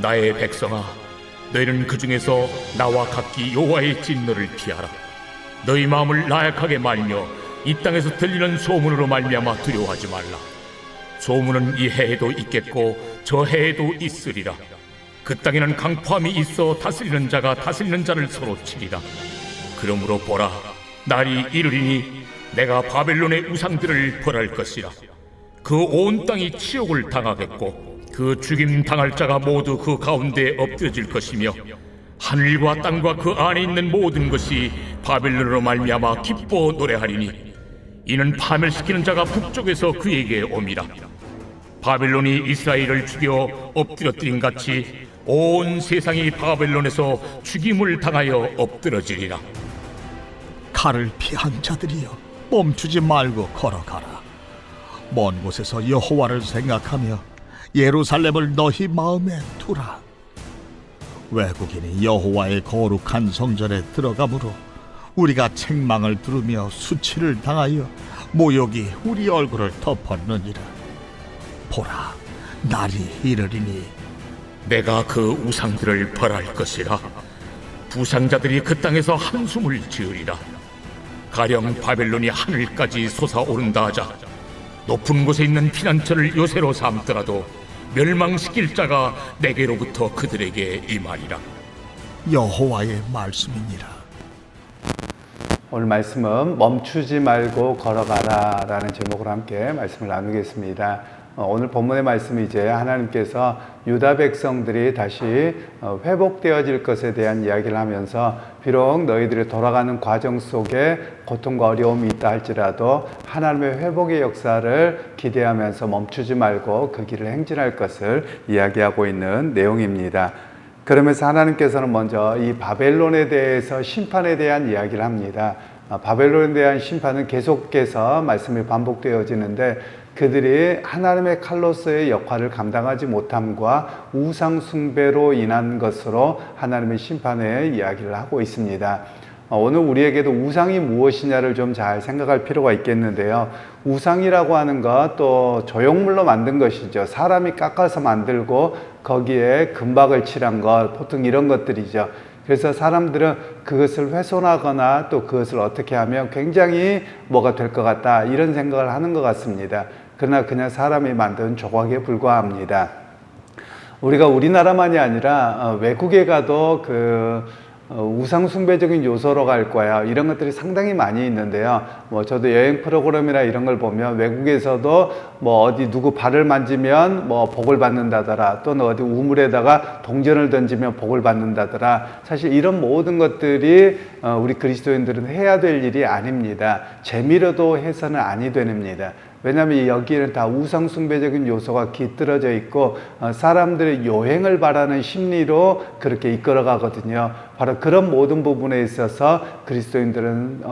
나의 백성아, 너희는 그 중에서 나와 각기 여호와의 진노를 피하라. 너희 마음을 나약하게 말며 이 땅에서 들리는 소문으로 말미암아 두려워하지 말라. 소문은 이 해에도 있겠고 저 해에도 있으리라. 그 땅에는 강포함이 있어 다스리는 자가 다스리는 자를 서로 치리라. 그러므로 보라, 날이 이르리니 내가 바벨론의 우상들을 벌할 것이라. 그 온 땅이 치욕을 당하겠고 그 죽임 당할 자가 모두 그 가운데에 엎드러질 것이며 하늘과 땅과 그 안에 있는 모든 것이 바벨론으로 말미암아 기뻐 노래하리니 이는 파멸시키는 자가 북쪽에서 그에게 옴이라. 바벨론이 이스라엘을 죽여 엎드러뜨린 같이 온 세상이 바벨론에서 죽임을 당하여 엎드러지리라. 칼을 피한 자들이여, 멈추지 말고 걸어가라. 먼 곳에서 여호와를 생각하며 예루살렘을 너희 마음에 두라. 외국인이 여호와의 거룩한 성전에 들어가므로 우리가 책망을 들으며 수치를 당하여 모욕이 우리 얼굴을 덮었느니라. 보라, 날이 이르리니 내가 그 우상들을 벌할 것이라. 부상자들이 그 땅에서 한숨을 지으리라. 가령 바벨론이 하늘까지 솟아오른다 하자 높은 곳에 있는 피난처를 요새로 삼더라도 멸망시킬 자가 내게로부터 그들에게 임하리라. 여호와의 말씀이니라. 오늘 말씀은 멈추지 말고 걸어가라 라는 제목으로 함께 말씀을 나누겠습니다. 오늘 본문의 말씀이 이제 하나님께서 유다 백성들이 다시 회복되어질 것에 대한 이야기를 하면서 비록 너희들이 돌아가는 과정 속에 고통과 어려움이 있다 할지라도 하나님의 회복의 역사를 기대하면서 멈추지 말고 그 길을 행진할 것을 이야기하고 있는 내용입니다. 그러면서 하나님께서는 먼저 이 바벨론에 대해서 심판에 대한 이야기를 합니다. 바벨론에 대한 심판은 계속해서 말씀이 반복되어지는데 그들이 하나님의 칼로서의 역할을 감당하지 못함과 우상 숭배로 인한 것으로 하나님의 심판의 이야기를 하고 있습니다. 오늘 우리에게도 우상이 무엇이냐를 좀 잘 생각할 필요가 있겠는데요. 우상이라고 하는 것 또 조형물로 만든 것이죠. 사람이 깎아서 만들고 거기에 금박을 칠한 것, 보통 이런 것들이죠. 그래서 사람들은 그것을 훼손하거나 또 그것을 어떻게 하면 굉장히 뭐가 될 것 같다 이런 생각을 하는 것 같습니다. 그러나 그냥 사람이 만든 조각에 불과합니다. 우리가 우리나라만이 아니라 외국에 가도 우상 숭배적인 요소로 갈 거야 이런 것들이 상당히 많이 있는데요. 저도 여행 프로그램이나 이런 걸 보면 외국에서도 어디 누구 발을 만지면 복을 받는다더라, 또는 어디 우물에다가 동전을 던지면 복을 받는다더라. 사실 이런 모든 것들이 우리 그리스도인들은 해야 될 일이 아닙니다. 재미로도 해서는 아니 됩니다. 왜냐하면 여기에는 다 우상 숭배적인 요소가 깃들어져 있고 사람들의 요행을 바라는 심리로 그렇게 이끌어가거든요. 바로 그런 모든 부분에 있어서 그리스도인들은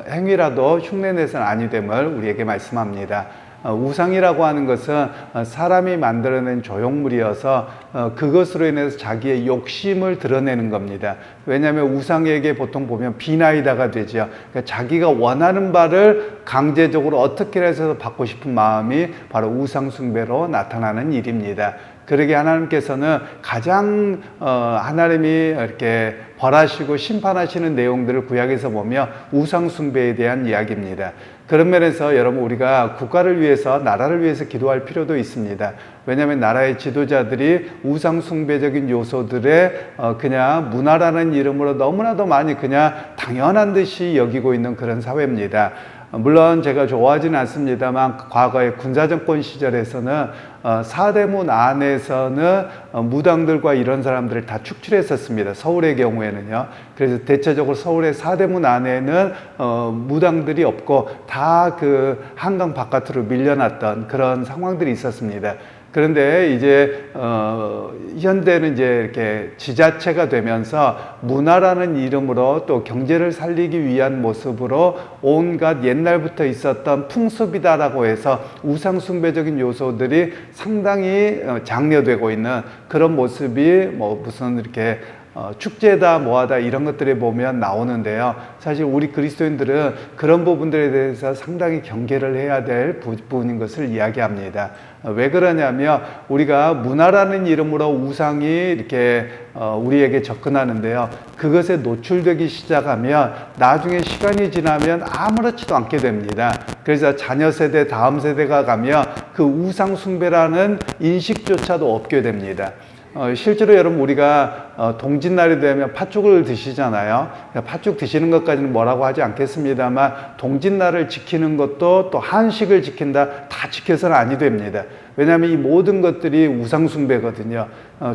행위라도 흉내내서는 아니 됨을 우리에게 말씀합니다. 우상이라고 하는 것은 사람이 만들어낸 조형물이어서 그것으로 인해서 자기의 욕심을 드러내는 겁니다. 왜냐하면 우상에게 보통 보면 비나이다가 되죠. 그러니까 자기가 원하는 바를 강제적으로 어떻게 해서 받고 싶은 마음이 바로 우상 숭배로 나타나는 일입니다. 그러게 하나님께서는 가장 하나님이 이렇게 벌하시고 심판하시는 내용들을 구약에서 보며 우상 숭배에 대한 이야기입니다. 그런 면에서 여러분 우리가 국가를 위해서 나라를 위해서 기도할 필요도 있습니다. 왜냐하면 나라의 지도자들이 우상 숭배적인 요소들에 그냥 문화라는 이름으로 너무나도 많이 그냥 당연한 듯이 여기고 있는 그런 사회입니다. 물론 제가 좋아하지는 않습니다만 과거의 군사정권 시절에서는 사대문 안에서는 무당들과 이런 사람들을 다 축출했었습니다. 서울의 경우에는요. 그래서 대체적으로 서울의 사대문 안에는 무당들이 없고 다 그 한강 바깥으로 밀려났던 그런 상황들이 있었습니다. 그런데 이제 현대는 이제 이렇게 지자체가 되면서 문화라는 이름으로 또 경제를 살리기 위한 모습으로 온갖 옛날부터 있었던 풍습이다라고 해서 우상 숭배적인 요소들이 상당히 장려되고 있는 그런 모습이 무슨 이렇게 축제다 뭐하다 이런 것들에 보면 나오는데요. 사실 우리 그리스도인들은 그런 부분들에 대해서 상당히 경계를 해야 될 부분인 것을 이야기합니다. 왜 그러냐면 우리가 문화라는 이름으로 우상이 이렇게 우리에게 접근하는데요. 그것에 노출되기 시작하면 나중에 시간이 지나면 아무렇지도 않게 됩니다. 그래서 자녀 세대, 다음 세대가 가면 그 우상 숭배라는 인식조차도 없게 됩니다. 실제로 여러분 우리가 동짓날이 되면 팥죽을 드시잖아요. 팥죽 드시는 것까지는 뭐라고 하지 않겠습니다만 동짓날을 지키는 것도 또 한식을 지킨다 다 지켜서는 아니 됩니다. 왜냐하면 이 모든 것들이 우상 숭배거든요.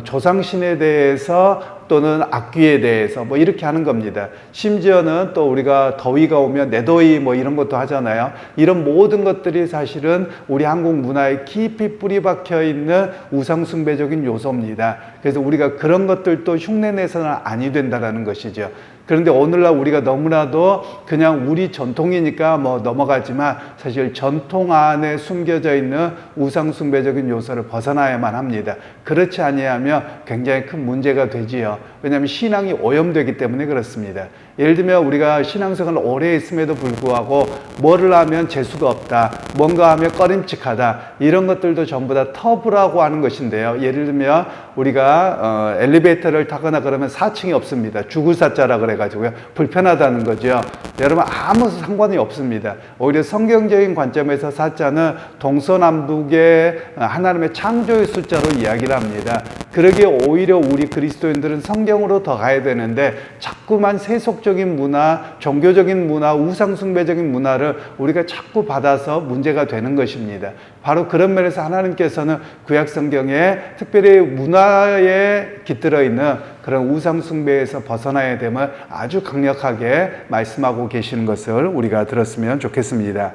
조상신에 대해서 또는 악귀에 대해서 뭐 이렇게 하는 겁니다. 심지어는 또 우리가 더위가 오면 내더위 뭐 이런 것도 하잖아요. 이런 모든 것들이 사실은 우리 한국 문화에 깊이 뿌리 박혀 있는 우상 숭배적인 요소입니다. 그래서 우리가 그런 것들도 흉내내서는 아니 된다라는 것이죠. 그런데 오늘날 우리가 너무나도 그냥 우리 전통이니까 뭐 넘어가지만 사실 전통 안에 숨겨져 있는 우상 숭배적인 요소를 벗어나야만 합니다. 그렇지 아니하면 굉장히 큰 문제가 되지요. 왜냐하면 신앙이 오염되기 때문에 그렇습니다. 예를 들면 우리가 신앙생활을 오래 했음에도 불구하고 뭐를 하면 재수가 없다, 뭔가 하면 꺼림칙하다, 이런 것들도 전부 다 터부라고 하는 것인데요. 예를 들면 우리가 엘리베이터를 타거나 그러면 4층이 없습니다. 죽을 사자라 그래가지고요. 불편하다는 거죠. 여러분 아무 상관이 없습니다. 오히려 성경적인 관점에서 사자는 동서남북의 하나님의 창조의 숫자로 이야기를 합니다. 그러기에 오히려 우리 그리스도인들은 성경으로 더 가야 되는데 자꾸만 세속적인 문화, 종교적인 문화, 우상숭배적인 문화를 우리가 자꾸 받아서 문제가 되는 것입니다. 바로 그런 면에서 하나님께서는 구약성경에 특별히 문화에 깃들어 있는 그런 우상숭배에서 벗어나야 됨을 아주 강력하게 말씀하고 계시는 것을 우리가 들었으면 좋겠습니다.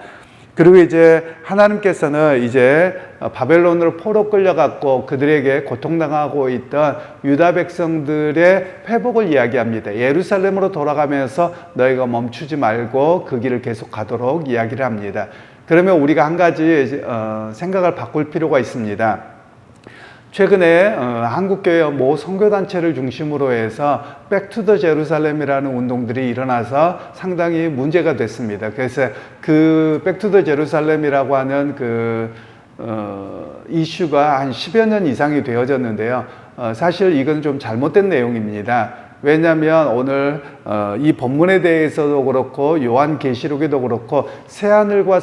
그리고 이제 하나님께서는 이제 바벨론으로 포로 끌려갔고 그들에게 고통당하고 있던 유다 백성들의 회복을 이야기합니다. 예루살렘으로 돌아가면서 너희가 멈추지 말고 그 길을 계속 가도록 이야기를 합니다. 그러면 우리가 한 가지 생각을 바꿀 필요가 있습니다. 최근에 한국교회 모 선교단체를 중심으로 해서 백투더 제루살렘이라는 운동들이 일어나서 상당히 문제가 됐습니다. 그래서 그 백투더 제루살렘이라고 하는 그 이슈가 한 10여 년 이상이 되어졌는데요. 사실 이건 좀 잘못된 내용입니다. 왜냐하면 오늘 이 본문에 대해서도 그렇고 요한계시록에도 그렇고 새하늘과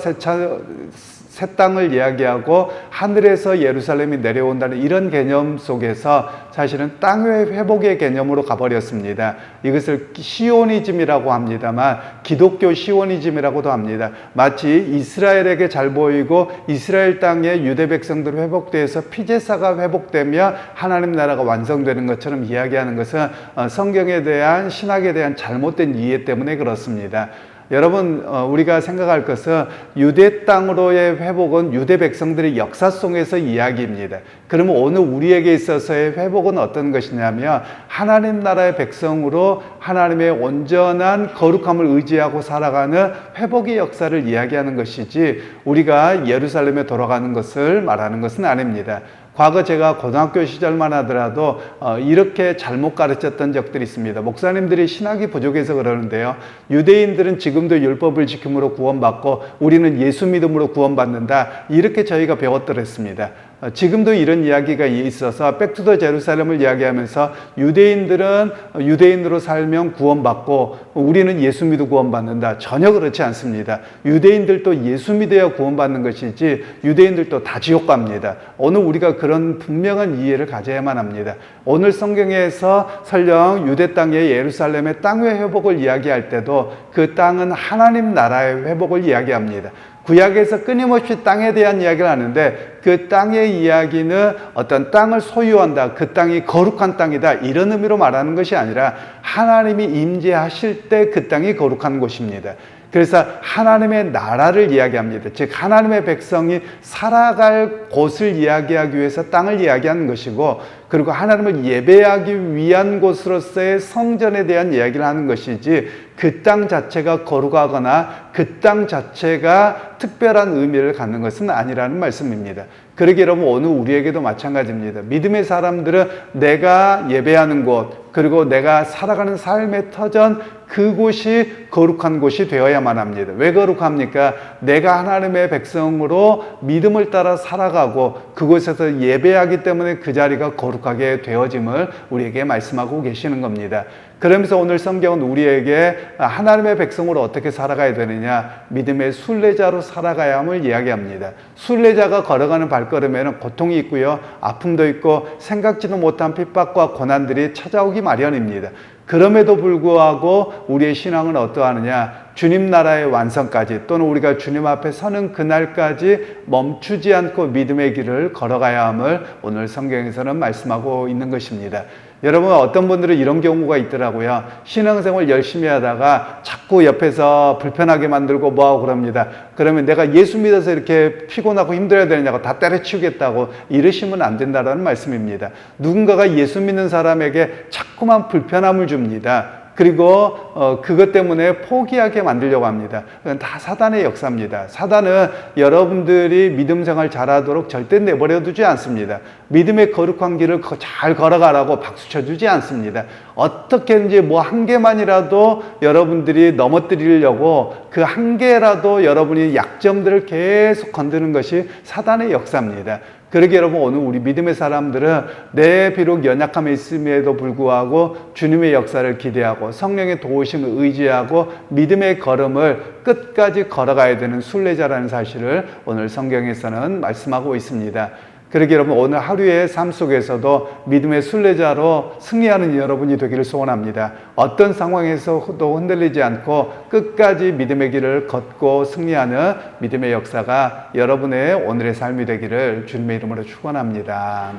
새 땅을 이야기하고 하늘에서 예루살렘이 내려온다는 이런 개념 속에서 사실은 땅의 회복의 개념으로 가버렸습니다. 이것을 시오니즘이라고 합니다만 기독교 시오니즘이라고도 합니다. 마치 이스라엘에게 잘 보이고 이스라엘 땅의 유대 백성들 회복돼서 피제사가 회복되면 하나님 나라가 완성되는 것처럼 이야기하는 것은 성경에 대한 신학에 대한 잘못된 이해 때문에 그렇습니다. 여러분 우리가 생각할 것은 유대 땅으로의 회복은 유대 백성들의 역사 속에서 이야기입니다. 그러면 오늘 우리에게 있어서의 회복은 어떤 것이냐면 하나님 나라의 백성으로 하나님의 온전한 거룩함을 의지하고 살아가는 회복의 역사를 이야기하는 것이지 우리가 예루살렘에 돌아가는 것을 말하는 것은 아닙니다. 과거 제가 고등학교 시절만 하더라도 이렇게 잘못 가르쳤던 적들이 있습니다. 목사님들이 신학이 부족해서 그러는데요. 유대인들은 지금도 율법을 지킴으로 구원받고 우리는 예수 믿음으로 구원받는다. 이렇게 저희가 배웠더랬습니다. 지금도 이런 이야기가 있어서 백투더 제루살렘을 이야기하면서 유대인들은 유대인으로 살면 구원받고 우리는 예수 믿어 구원받는다. 전혀 그렇지 않습니다. 유대인들도 예수 믿어야 구원받는 것이지 유대인들도 다 지옥 갑니다. 오늘 우리가 그런 분명한 이해를 가져야만 합니다. 오늘 성경에서 설령 유대 땅의 예루살렘의 땅의 회복을 이야기할 때도 그 땅은 하나님 나라의 회복을 이야기합니다. 구약에서 끊임없이 땅에 대한 이야기를 하는데 그 땅의 이야기는 어떤 땅을 소유한다, 그 땅이 거룩한 땅이다 이런 의미로 말하는 것이 아니라 하나님이 임재하실 때 그 땅이 거룩한 곳입니다. 그래서 하나님의 나라를 이야기합니다. 즉 하나님의 백성이 살아갈 곳을 이야기하기 위해서 땅을 이야기하는 것이고 그리고 하나님을 예배하기 위한 곳으로서의 성전에 대한 이야기를 하는 것이지 그 땅 자체가 거룩하거나 그 땅 자체가 특별한 의미를 갖는 것은 아니라는 말씀입니다. 그러기 여러분 오늘 우리에게도 마찬가지입니다. 믿음의 사람들은 내가 예배하는 곳 그리고 내가 살아가는 삶의 터전 그곳이 거룩한 곳이 되어야만 합니다. 왜 거룩합니까? 내가 하나님의 백성으로 믿음을 따라 살아가고 그곳에서 예배하기 때문에 그 자리가 거룩하게 되어짐을 우리에게 말씀하고 계시는 겁니다. 그러면서 오늘 성경은 우리에게 하나님의 백성으로 어떻게 살아가야 되느냐, 믿음의 순례자로 살아가야 함을 이야기합니다. 순례자가 걸어가는 발걸음에는 고통이 있고요, 아픔도 있고 생각지도 못한 핍박과 고난들이 찾아오기 마련입니다. 그럼에도 불구하고 우리의 신앙은 어떠하느냐, 주님 나라의 완성까지 또는 우리가 주님 앞에 서는 그날까지 멈추지 않고 믿음의 길을 걸어가야 함을 오늘 성경에서는 말씀하고 있는 것입니다. 여러분, 어떤 분들은 이런 경우가 있더라고요. 신앙생활 열심히 하다가 자꾸 옆에서 불편하게 만들고 뭐하고 그럽니다. 그러면 내가 예수 믿어서 이렇게 피곤하고 힘들어야 되느냐고 다 때려치우겠다고 이러시면 안 된다는 말씀입니다. 누군가가 예수 믿는 사람에게 자꾸만 불편함을 줍니다. 그리고 그것 때문에 포기하게 만들려고 합니다. 그건 다 사단의 역사입니다. 사단은 여러분들이 믿음 생활 잘하도록 절대 내버려 두지 않습니다. 믿음의 거룩한 길을 잘 걸어가라고 박수 쳐주지 않습니다. 어떻게든지 뭐 한 개만이라도 여러분들이 넘어뜨리려고 그 한 개라도 여러분이 약점들을 계속 건드는 것이 사단의 역사입니다. 그러게 여러분, 오늘 우리 믿음의 사람들은 내 비록 연약함이 있음에도 불구하고 주님의 역사를 기대하고 성령의 도우심을 의지하고 믿음의 걸음을 끝까지 걸어가야 되는 순례자라는 사실을 오늘 성경에서는 말씀하고 있습니다. 그러게 여러분, 오늘 하루의 삶 속에서도 믿음의 순례자로 승리하는 여러분이 되기를 소원합니다. 어떤 상황에서도 흔들리지 않고 끝까지 믿음의 길을 걷고 승리하는 믿음의 역사가 여러분의 오늘의 삶이 되기를 주님의 이름으로 축원합니다.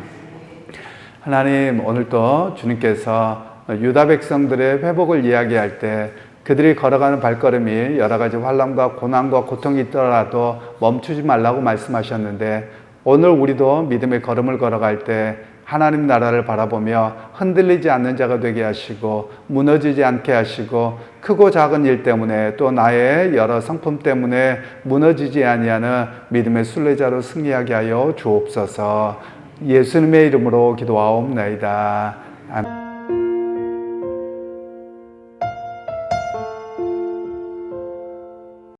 하나님, 오늘도 주님께서 유다 백성들의 회복을 이야기할 때 그들이 걸어가는 발걸음이 여러 가지 환난과 고난과 고통이 있더라도 멈추지 말라고 말씀하셨는데, 오늘 우리도 믿음의 걸음을 걸어갈 때 하나님 나라를 바라보며 흔들리지 않는 자가 되게 하시고 무너지지 않게 하시고 크고 작은 일 때문에 또 나의 여러 성품 때문에 무너지지 아니하는 믿음의 순례자로 승리하게 하여 주옵소서. 예수님의 이름으로 기도하옵나이다. 아멘.